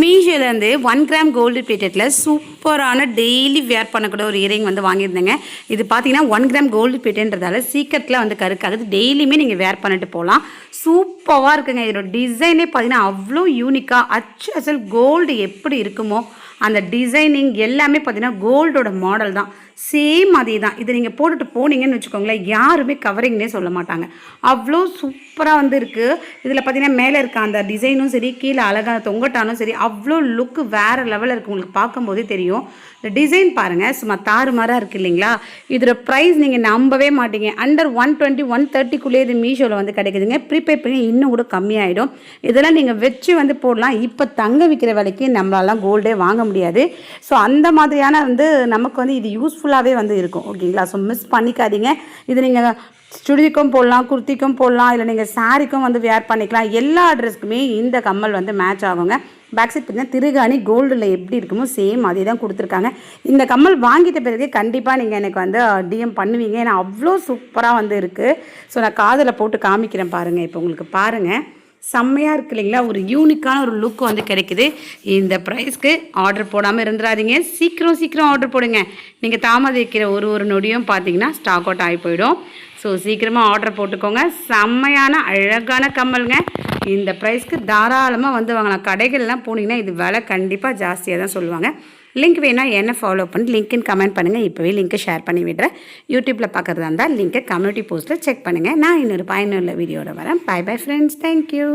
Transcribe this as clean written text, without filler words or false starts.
மீஷோலேருந்து 1 gram gold பிளேட்டடில் சூப்பரான daily வேர் பண்ணக்கூடிய ஒரு இயரிங் வந்து வாங்கியிருந்தேங்க. இது பார்த்தீங்கன்னா 1 கிராம் கோல்டு பிளேட்டுன்றதால சீக்கிரத்தில் வந்து கருக்காகுது. டெய்லியுமே நீங்கள் வேர் பண்ணிட்டு போகலாம். சூப்பராக இருக்குங்க. இதோட டிசைனே பார்த்தீங்கன்னா அவ்வளோ யூனிக்காக அச்சு அசல் கோல்டு எப்படி இருக்குமோ அந்த டிசைனிங் எல்லாமே பார்த்தீங்கன்னா கோல்டோட மாடல் தான். சேம் அதே தான். இதை நீங்கள் போட்டுட்டு போனீங்கன்னு வச்சுக்கோங்களேன், யாருமே கவரிங்னே சொல்ல மாட்டாங்க. அவ்வளோ சூப்பராக வந்து இருக்குது. இதில் பார்த்தீங்கன்னா மேலே இருக்க அந்த டிசைனும் சரி, கீழே அழகான தொங்கட்டானும் சரி, அவ்வளோ லுக்கு வேறு லெவலில் இருக்குது. உங்களுக்கு பார்க்கும்போதே தெரியும். இந்த டிசைன் பாருங்கள், சும்மா தாறுமாறாக இருக்குது இல்லைங்களா? இதோட ப்ரைஸ் நீங்கள் நம்பவே மாட்டீங்க. அண்டர் 120 130க்குள்ளே இது மீஷோவில் வந்து கிடைக்குதுங்க. ப்ரீபெய்ட் பண்ணி இன்னும் கூட கம்மியாகிடும். இதெல்லாம் நீங்கள் வச்சு வந்து போடலாம். இப்போ தங்க விற்கிற விலைக்கு நம்மளாலாம் கோல்டே வாங்க முடியாது. ஸோ அந்த மாதிரியான வந்து நமக்கு வந்து இது யூஸ்ஃபுல்லாகவே வந்து இருக்கும். ஓகேங்களா? ஸோ மிஸ் பண்ணிக்காதீங்க. இது நீங்கள் சுடிக்கும் போடலாம், குர்த்திக்கும் போடலாம், இல்லை நீங்கள் சாரிக்கும் வந்து வேர் பண்ணிக்கலாம். எல்லா ட்ரெஸ்க்குமே இந்த கம்மல் வந்து மேட்ச் ஆகுங்க. பேக் சைட் பார்த்தீங்கன்னா திருகாணி கோல்டில் எப்படி இருக்குமோ சேம் அதே தான் கொடுத்துருக்காங்க. இந்த கம்மல் வாங்கிட்ட பிறகு கண்டிப்பாக நீங்கள் எனக்கு வந்து டிஎம் பண்ணுவீங்க. ஏன்னா அவ்வளோ சூப்பராக வந்து இருக்குது. ஸோ நான் காதில் போட்டு காமிக்கிறேன் பாருங்கள். இப்போ உங்களுக்கு பாருங்கள், செம்மையாக இருக்குது இல்லைங்களா? ஒரு யூனிக்கான ஒரு லுக் வந்து கிடைக்குது. இந்த ப்ரைஸ்க்கு ஆர்டர் போடாமல் இருந்துடாதீங்க. சீக்கிரம் ஆர்டர் போடுங்க. நீங்கள் தாமதிக்கிற ஒரு நொடியும் பார்த்தீங்கன்னா ஸ்டாக் அவுட் ஆகி போயிடும். ஸோ சீக்கிரமாக ஆர்டர் போட்டுக்கோங்க. செம்மையான அழகான கம்மலுங்க. இந்த ப்ரைஸ்க்கு தாராளமாக வந்து வாங்கலாம். கடைகள்லாம் போனீங்கன்னா இது விலை கண்டிப்பாக ஜாஸ்தியாக தான் சொல்லுவாங்க. லிங்க் வேணால் என்ன ஃபாலோ பண்ணி லிங்க்குன்னு கமெண்ட் பண்ணுங்கள். இப்போவே லிங்க்கை ஷேர் பண்ணி விடுறேன். யூடியூப்பில் பார்க்குறதா இருந்தால் லிங்க்கை கம்யூனிட்டி போஸ்ட்டில் செக் பண்ணுங்கள். நான் இன்னொரு பயனுள்ள வீடியோவில் வரேன். Bye bye friends. தேங்க்யூ.